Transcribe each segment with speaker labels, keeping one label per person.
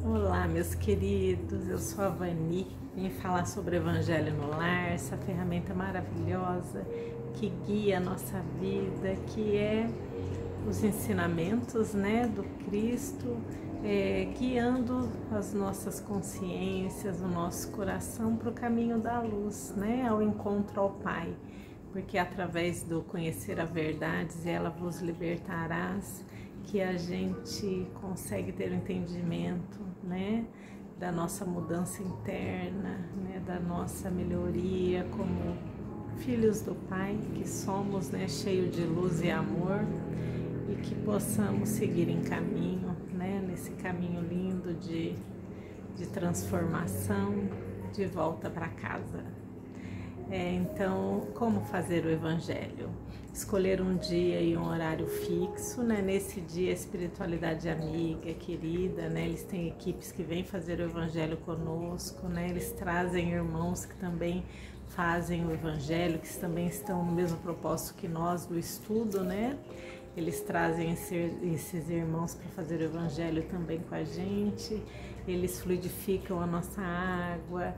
Speaker 1: Olá, meus queridos, eu sou a Vani, vim falar sobre o Evangelho no Lar, essa ferramenta maravilhosa que guia a nossa vida, que é os ensinamentos, do Cristo, guiando as nossas consciências, o nosso coração para o caminho da luz, ao encontro ao Pai, porque através do conhecer a verdade, ela vos libertarás, que a gente consegue ter o entendimento, da nossa mudança interna, da nossa melhoria como filhos do Pai que somos, cheio de luz e amor, e que possamos seguir em caminho, nesse caminho lindo de transformação, de volta para casa. Então, como fazer o Evangelho? Escolher um dia e um horário fixo, nesse dia a espiritualidade amiga, querida, eles têm equipes que vêm fazer o Evangelho conosco, eles trazem irmãos que também fazem o Evangelho, que também estão no mesmo propósito que nós do estudo, Eles trazem esses irmãos para fazer o Evangelho também com a gente, eles fluidificam a nossa água,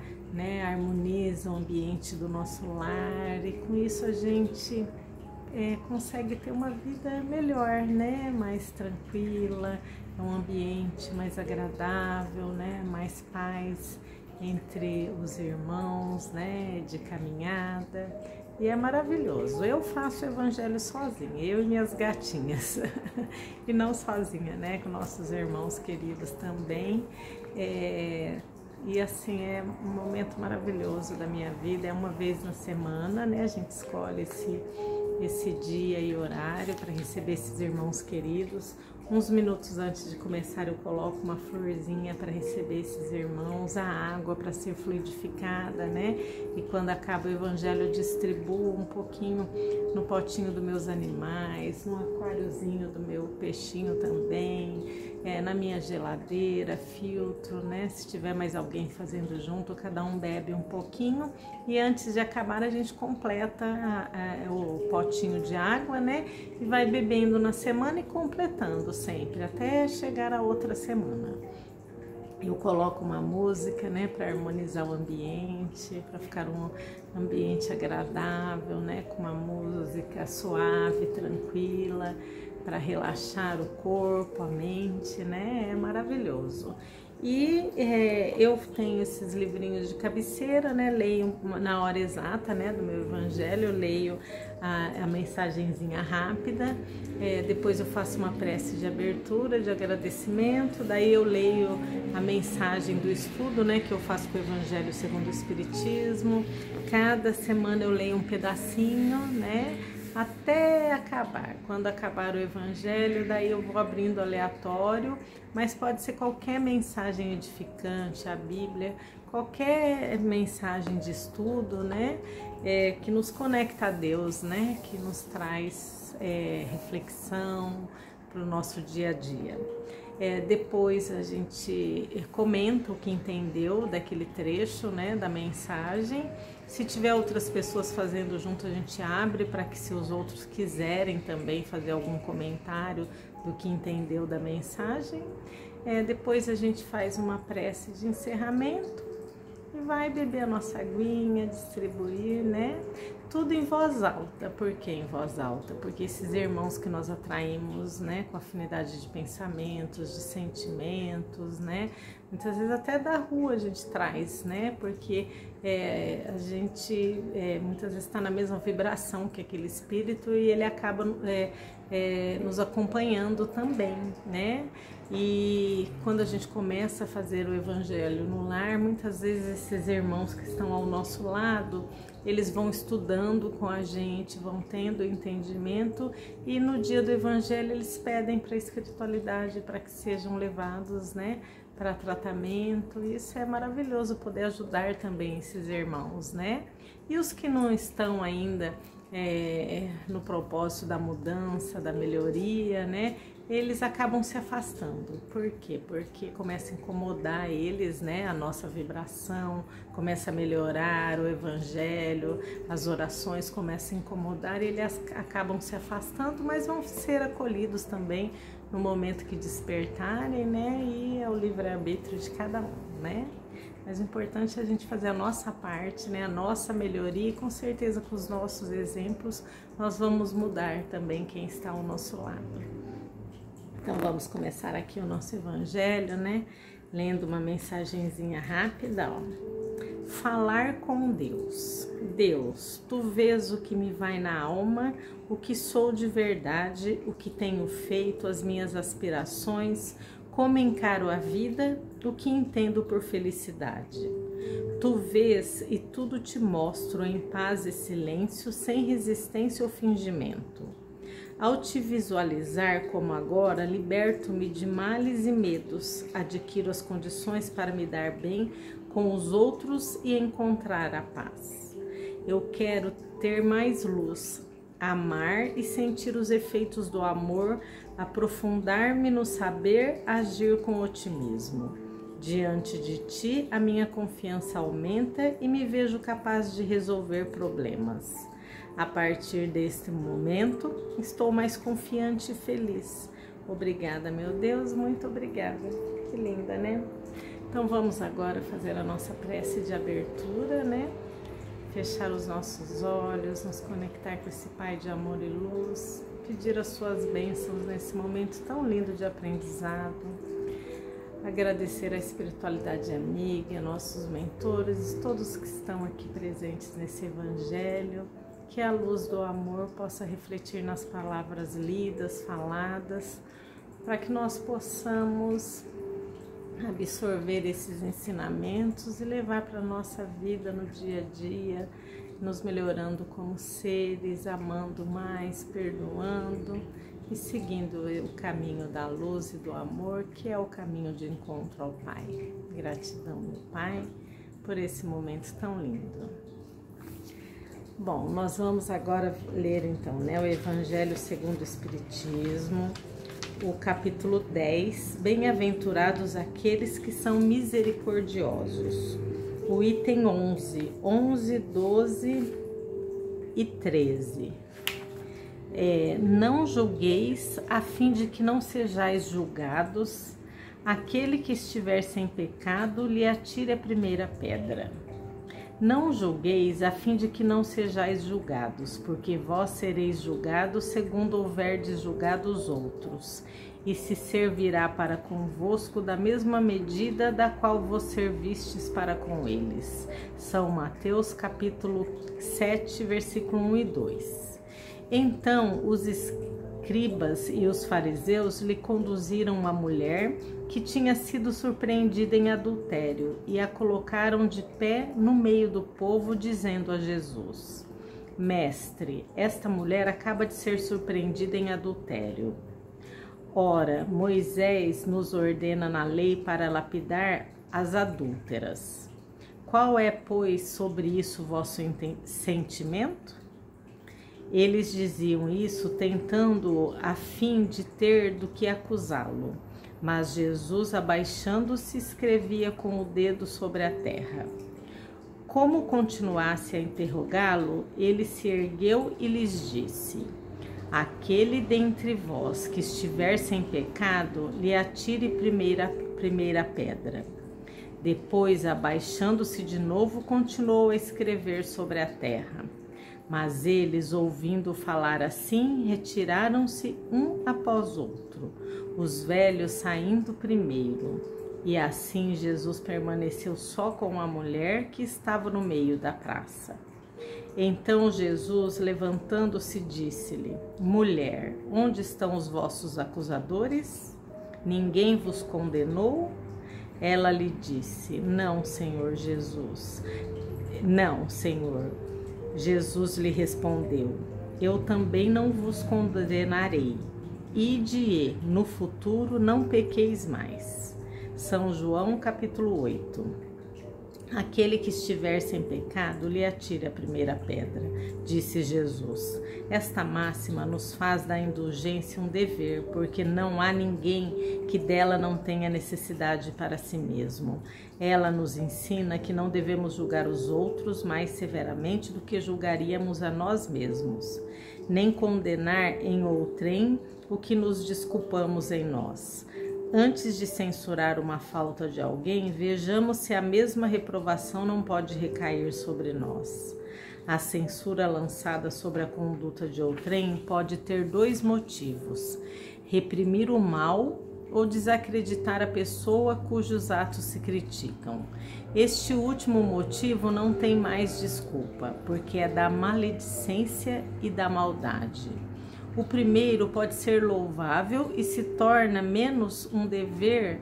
Speaker 1: harmonizam o ambiente do nosso lar, e com isso a gente consegue ter uma vida melhor, mais tranquila, um ambiente mais agradável, mais paz entre os irmãos, de caminhada. E é maravilhoso. Eu faço o Evangelho sozinha, eu e minhas gatinhas, e não sozinha, com nossos irmãos queridos também. E assim, é um momento maravilhoso da minha vida, é uma vez na semana, a gente escolhe esse dia e horário para receber esses irmãos queridos. Uns minutos antes de começar eu coloco uma florzinha para receber esses irmãos, a água para ser fluidificada, E quando acaba o Evangelho eu distribuo um pouquinho no potinho dos meus animais, no aquáriozinho do meu peixinho também, na minha geladeira, filtro, Se tiver mais alguém fazendo junto, cada um bebe um pouquinho, e antes de acabar a gente completa o potinho de água, E vai bebendo na semana e completando sempre, até chegar a outra semana. Eu coloco uma música, para harmonizar o ambiente, para ficar um ambiente agradável, com uma música suave, tranquila, para relaxar o corpo, a mente, é maravilhoso. E eu tenho esses livrinhos de cabeceira, leio na hora exata, do meu Evangelho, eu leio a mensagenzinha rápida, depois eu faço uma prece de abertura, de agradecimento, daí eu leio a mensagem do estudo, que eu faço com o Evangelho segundo o Espiritismo. Cada semana eu leio um pedacinho, até acabar. Quando acabar o Evangelho, daí eu vou abrindo aleatório, mas pode ser qualquer mensagem edificante, a Bíblia, qualquer mensagem de estudo, que nos conecta a Deus, que nos traz reflexão para o nosso dia a dia. Depois a gente comenta o que entendeu daquele trecho, da mensagem. Se tiver outras pessoas fazendo junto, a gente abre para que, se os outros quiserem também fazer algum comentário do que entendeu da mensagem. Depois a gente faz uma prece de encerramento e vai beber a nossa aguinha, distribuir, Tudo em voz alta. Por que em voz alta? Porque esses irmãos que nós atraímos, com afinidade de pensamentos, de sentimentos, muitas vezes até da rua a gente traz, porque a gente muitas vezes está na mesma vibração que aquele espírito, e ele acaba nos acompanhando também, E quando a gente começa a fazer o Evangelho no lar, muitas vezes esses irmãos que estão ao nosso lado, eles vão estudando com a gente, vão tendo entendimento, e no dia do Evangelho eles pedem para a espiritualidade para que sejam levados, para tratamento. Isso é maravilhoso, poder ajudar também esses irmãos, E os que não estão ainda no propósito da mudança, da melhoria, eles acabam se afastando. Por quê? Porque começa a incomodar eles, a nossa vibração, começa a melhorar o Evangelho, as orações começam a incomodar, e eles acabam se afastando, mas vão ser acolhidos também no momento que despertarem, né? E é o livre-arbítrio de cada um, né? Mas o importante é a gente fazer a nossa parte, né? A nossa melhoria, e com certeza com os nossos exemplos nós vamos mudar também quem está ao nosso lado. Então vamos começar aqui o nosso evangelho, né? Lendo uma mensagenzinha rápida, ó. Falar com Deus. Deus, tu vês o que me vai na alma, o que sou de verdade, o que tenho feito, as minhas aspirações, como encaro a vida, o que entendo por felicidade. Tu vês e tudo te mostro em paz e silêncio, sem resistência ou fingimento. Ao te visualizar como agora, liberto-me de males e medos, adquiro as condições para me dar bem com os outros e encontrar a paz. Eu quero ter mais luz, amar e sentir os efeitos do amor, aprofundar-me no saber, agir com otimismo. Diante de ti, a minha confiança aumenta e me vejo capaz de resolver problemas. A partir deste momento, estou mais confiante e feliz. Obrigada, meu Deus, muito obrigada. Que linda, né? Então vamos agora fazer a nossa prece de abertura, né? Fechar os nossos olhos, nos conectar com esse Pai de amor e luz, pedir as suas bênçãos nesse momento tão lindo de aprendizado, agradecer a espiritualidade amiga, nossos mentores, todos que estão aqui presentes nesse evangelho, que a luz do amor possa refletir nas palavras lidas, faladas, para que nós possamos absorver esses ensinamentos e levar para a nossa vida no dia a dia, nos melhorando como seres, amando mais, perdoando e seguindo o caminho da luz e do amor, que é o caminho de encontro ao Pai. Gratidão, meu Pai, por esse momento tão lindo. Bom, nós vamos agora ler então, né, o Evangelho segundo o Espiritismo, o capítulo 10, Bem-aventurados aqueles que são misericordiosos. O item 11, 12 e 13. Não julgueis, a fim de que não sejais julgados. Aquele que estiver sem pecado, lhe atire a primeira pedra. Não julgueis, a fim de que não sejais julgados, porque vós sereis julgados segundo houverdes julgado os outros, e se servirá para convosco da mesma medida da qual vos servistes para com eles. São Mateus capítulo 7, versículo 1 e 2. Então os escribas e os fariseus lhe conduziram uma mulher que tinha sido surpreendida em adultério e a colocaram de pé no meio do povo, dizendo a Jesus: Mestre, esta mulher acaba de ser surpreendida em adultério. Ora, Moisés nos ordena na lei para lapidar as adúlteras. Qual é, pois, sobre isso vosso sentimento? Eles diziam isso tentando-o a fim de ter do que acusá-lo. Mas Jesus, abaixando-se, escrevia com o dedo sobre a terra. Como continuasse a interrogá-lo, ele se ergueu e lhes disse: Aquele dentre vós que estiver sem pecado, lhe atire primeira pedra. Depois, abaixando-se de novo, continuou a escrever sobre a terra. Mas eles, ouvindo falar assim, retiraram-se um após outro, os velhos saindo primeiro. E assim Jesus permaneceu só com a mulher que estava no meio da praça. Então Jesus, levantando-se, disse-lhe: Mulher, onde estão os vossos acusadores? Ninguém vos condenou? Ela lhe disse: Não, Senhor Jesus. Não, Senhor. Jesus lhe respondeu: Eu também não vos condenarei. Ide e, no futuro, não pequeis mais. São João, capítulo 8. Aquele que estiver sem pecado, lhe atire a primeira pedra, disse Jesus. Esta máxima nos faz da indulgência um dever, porque não há ninguém que dela não tenha necessidade para si mesmo. Ela nos ensina que não devemos julgar os outros mais severamente do que julgaríamos a nós mesmos, nem condenar em outrem o que nos desculpamos em nós. Antes de censurar uma falta de alguém, vejamos se a mesma reprovação não pode recair sobre nós. A censura lançada sobre a conduta de outrem pode ter dois motivos: reprimir o mal ou desacreditar a pessoa cujos atos se criticam. Este último motivo não tem mais desculpa, porque é da maledicência e da maldade. O primeiro pode ser louvável e se torna menos um dever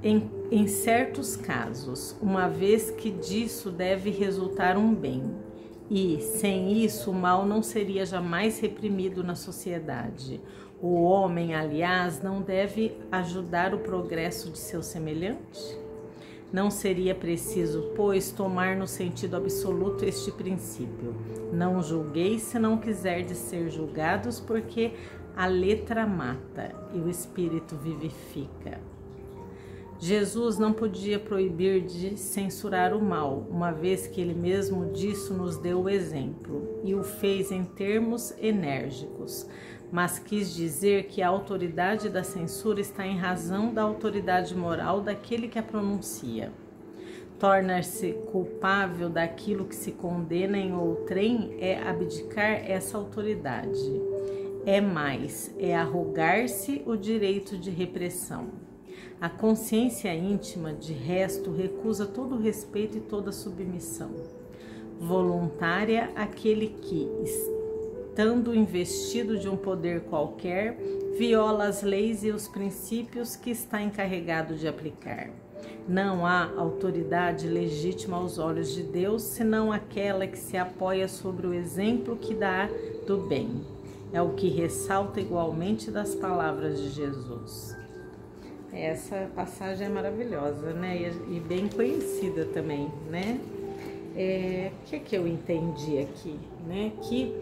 Speaker 1: em certos casos, uma vez que disso deve resultar um bem. E, sem isso, o mal não seria jamais reprimido na sociedade. O homem, aliás, não deve ajudar o progresso de seu semelhante? Não seria preciso, pois, tomar no sentido absoluto este princípio: não julgueis se não quiserdes ser julgados, porque a letra mata e o espírito vivifica. Jesus não podia proibir de censurar o mal, uma vez que ele mesmo disso nos deu o exemplo, e o fez em termos enérgicos, mas quis dizer que a autoridade da censura está em razão da autoridade moral daquele que a pronuncia. Tornar-se culpável daquilo que se condena em outrem é abdicar essa autoridade. É mais, é arrogar-se o direito de repressão. A consciência íntima, de resto, recusa todo respeito e toda submissão. Voluntária, aquele que, estando investido de um poder qualquer, viola as leis e os princípios que está encarregado de aplicar. Não há autoridade legítima aos olhos de Deus, senão aquela que se apoia sobre o exemplo que dá do bem. É o que ressalta igualmente das palavras de Jesus. Essa passagem é maravilhosa, né? E bem conhecida também, né? O que eu entendi aqui, né? Que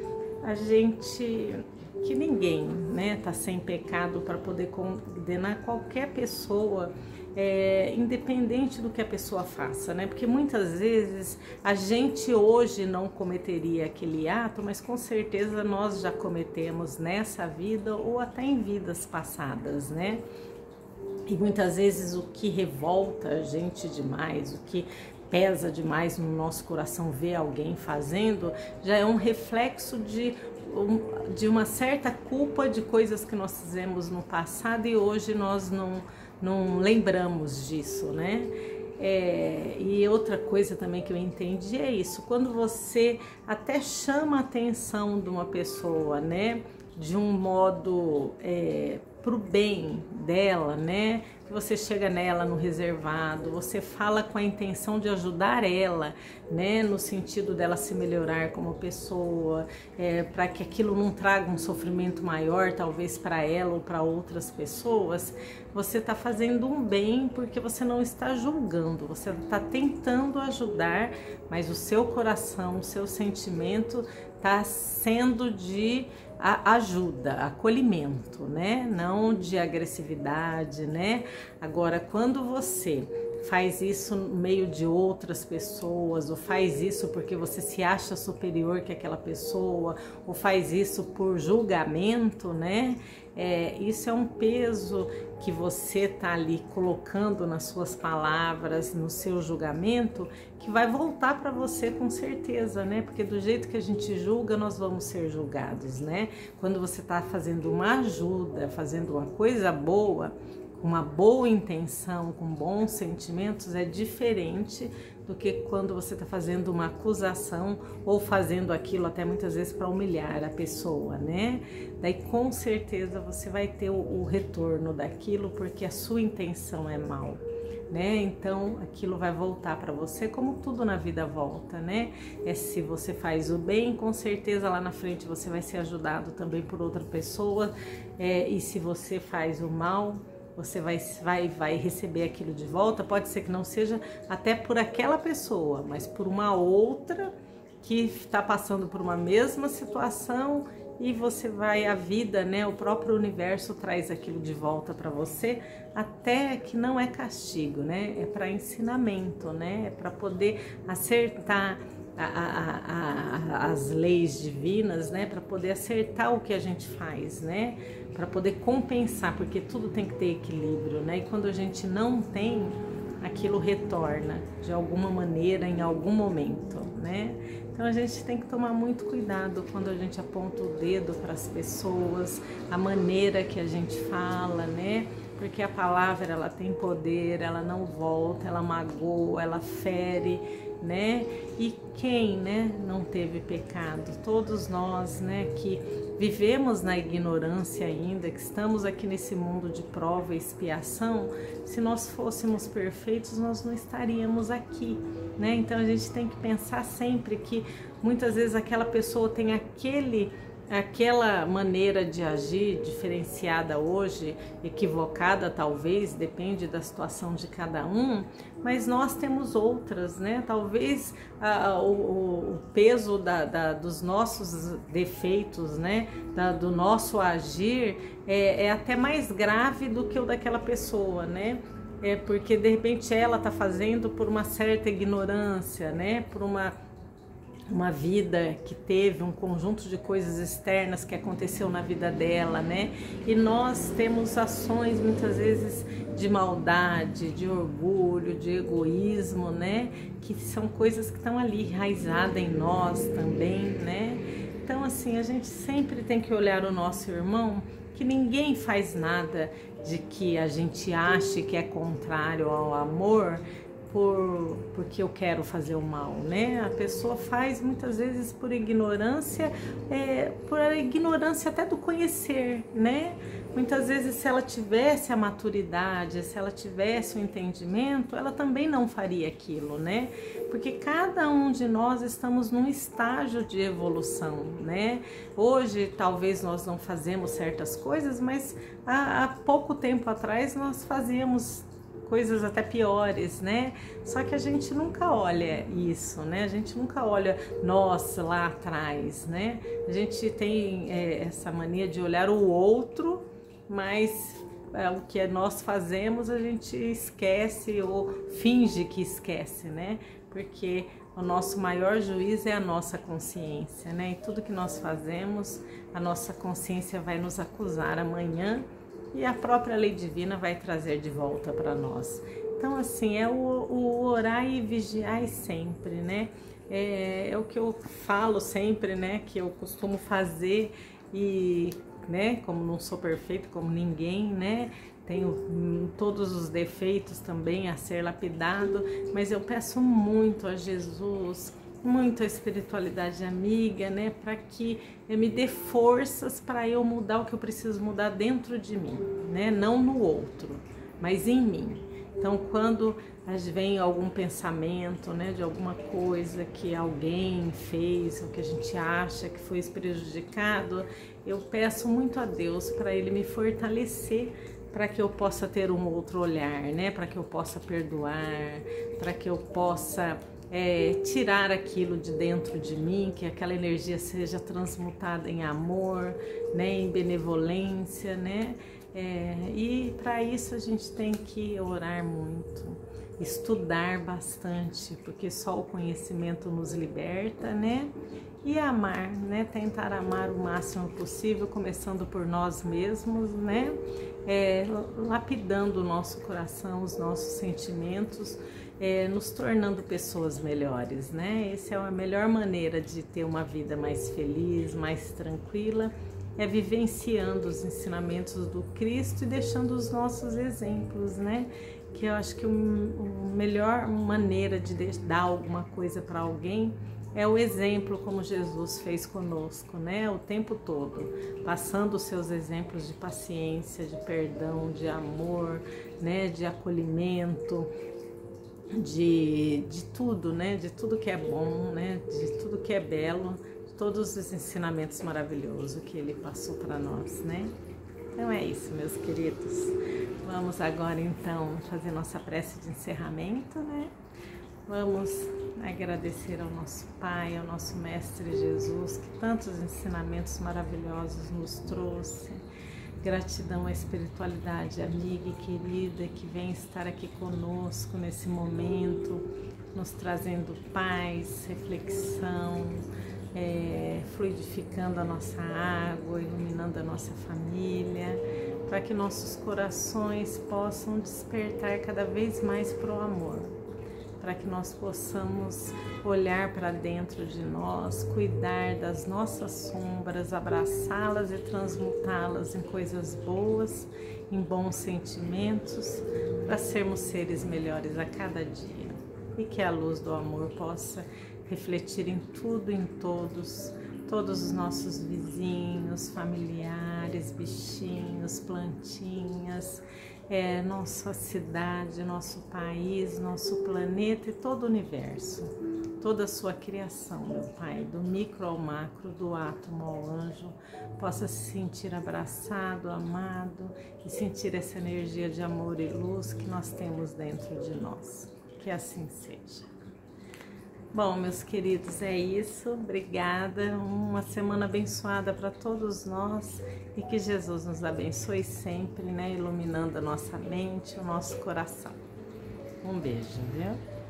Speaker 1: a gente, que ninguém, né, tá sem pecado para poder condenar qualquer pessoa, independente do que a pessoa faça, né? Porque muitas vezes a gente hoje não cometeria aquele ato, mas com certeza nós já cometemos nessa vida ou até em vidas passadas, né? E muitas vezes o que revolta a gente demais, o que pesa demais no nosso coração ver alguém fazendo, já é um reflexo de uma certa culpa de coisas que nós fizemos no passado e hoje nós não lembramos disso, né? E outra coisa também que eu entendi é isso: quando você até chama a atenção de uma pessoa, né, de um modo pro bem dela, né? Que você chega nela no reservado, você fala com a intenção de ajudar ela, né? No sentido dela se melhorar como pessoa, para que aquilo não traga um sofrimento maior, talvez para ela ou para outras pessoas. Você está fazendo um bem porque você não está julgando, você está tentando ajudar, mas o seu coração, o seu sentimento está sendo de ajuda, acolhimento, né? Não de agressividade, né? Agora, quando você faz isso no meio de outras pessoas, ou faz isso porque você se acha superior que aquela pessoa, ou faz isso por julgamento, né? Isso é um peso que você tá ali colocando nas suas palavras, no seu julgamento, que vai voltar para você com certeza, né? Porque do jeito que a gente julga, nós vamos ser julgados, né? Quando você tá fazendo uma ajuda, fazendo uma coisa boa, com uma boa intenção, com bons sentimentos, é diferente do que quando você está fazendo uma acusação ou fazendo aquilo até muitas vezes para humilhar a pessoa, né? Daí com certeza você vai ter o retorno daquilo porque a sua intenção é mal, né? Então aquilo vai voltar para você, como tudo na vida volta, né? Se você faz o bem, com certeza lá na frente você vai ser ajudado também por outra pessoa, e se você faz o mal, você vai receber aquilo de volta. Pode ser que não seja até por aquela pessoa, mas por uma outra que está passando por uma mesma situação e você vai, a vida, né, o próprio universo traz aquilo de volta para você, até que não é castigo, né, é para ensinamento, né, é para poder acertar as leis divinas, né, para poder acertar o que a gente faz, né, para poder compensar, porque tudo tem que ter equilíbrio, né, e quando a gente não tem, aquilo retorna de alguma maneira, em algum momento, né. Então a gente tem que tomar muito cuidado quando a gente aponta o dedo para as pessoas, a maneira que a gente fala, né? Porque a palavra, ela tem poder, ela não volta, ela magoa, ela fere, né? E quem, né, não teve pecado? Todos nós, né, que vivemos na ignorância ainda, que estamos aqui nesse mundo de prova e expiação, se nós fôssemos perfeitos, nós não estaríamos aqui, né? Então a gente tem que pensar sempre que muitas vezes aquela pessoa tem aquela maneira de agir diferenciada hoje, equivocada talvez, depende da situação de cada um, mas nós temos outras, né? Talvez o peso dos nossos defeitos, né? Do nosso agir é até mais grave do que o daquela pessoa, né? É porque de repente ela está fazendo por uma certa ignorância, né? Por uma vida que teve um conjunto de coisas externas que aconteceu na vida dela, né? E nós temos ações muitas vezes de maldade, de orgulho, de egoísmo, né? Que são coisas que estão ali enraizadas em nós também, né? Então assim, a gente sempre tem que olhar o nosso irmão, que ninguém faz nada de que a gente ache que é contrário ao amor, porque eu quero fazer o mal, né? A pessoa faz muitas vezes por ignorância até do conhecer, né? Muitas vezes, se ela tivesse a maturidade, se ela tivesse o entendimento, ela também não faria aquilo, né? Porque cada um de nós estamos num estágio de evolução, né? Hoje, talvez nós não fazemos certas coisas, mas há pouco tempo atrás nós fazíamos coisas até piores, né? Só que a gente nunca olha isso, né? A gente nunca olha nós lá atrás, né? A gente tem essa mania de olhar o outro, mas o que nós fazemos a gente esquece ou finge que esquece, né? Porque o nosso maior juiz é a nossa consciência, né? E tudo que nós fazemos, a nossa consciência vai nos acusar amanhã, e a própria lei divina vai trazer de volta para nós. Então assim, é o orar e vigiar sempre, né? É o que eu falo sempre, né? Que eu costumo fazer e, né? Como não sou perfeito como ninguém, né? Tenho todos os defeitos também a ser lapidado, mas eu peço muito a Jesus, muito a espiritualidade amiga, né, para que me dê forças para eu mudar o que eu preciso mudar dentro de mim, né, não no outro, mas em mim. Então, quando vem algum pensamento, né, de alguma coisa que alguém fez, ou que a gente acha que foi prejudicado, eu peço muito a Deus para Ele me fortalecer, para que eu possa ter um outro olhar, né, para que eu possa perdoar, para que eu possa tirar aquilo de dentro de mim, que aquela energia seja transmutada em amor, né, em benevolência, né? E para isso a gente tem que orar muito, estudar bastante, porque só o conhecimento nos liberta, né? E amar, né? Tentar amar o máximo possível, começando por nós mesmos, né? Lapidando o nosso coração, os nossos sentimentos, nos tornando pessoas melhores, né? Essa é a melhor maneira de ter uma vida mais feliz, mais tranquila, vivenciando os ensinamentos do Cristo e deixando os nossos exemplos, né? Que eu acho que a melhor maneira de dar alguma coisa para alguém é o exemplo, como Jesus fez conosco, né? O tempo todo, passando os seus exemplos de paciência, de perdão, de amor, né? De acolhimento, de tudo, né? De tudo que é bom, né? De tudo que é belo, de todos os ensinamentos maravilhosos que Ele passou para nós, né? Então é isso, meus queridos. Vamos agora então fazer nossa prece de encerramento, né? Vamos agradecer ao nosso Pai, ao nosso Mestre Jesus, que tantos ensinamentos maravilhosos nos trouxe. Gratidão à espiritualidade amiga e querida que vem estar aqui conosco nesse momento, nos trazendo paz, reflexão, fluidificando a nossa água, iluminando a nossa família, para que nossos corações possam despertar cada vez mais para o amor, para que nós possamos olhar para dentro de nós, cuidar das nossas sombras, abraçá-las e transmutá-las em coisas boas, em bons sentimentos, para sermos seres melhores a cada dia. E que a luz do amor possa refletir em tudo e em todos os nossos vizinhos, familiares, bichinhos, plantinhas, nossa cidade, nosso país, nosso planeta e todo o universo, toda a sua criação, meu Pai, do micro ao macro, do átomo ao anjo, possa se sentir abraçado, amado e sentir essa energia de amor e luz que nós temos dentro de nós. Que assim seja. Bom, meus queridos, é isso. Obrigada. Uma semana abençoada para todos nós e que Jesus nos abençoe sempre, né? Iluminando a nossa mente, o nosso coração. Um beijo, viu?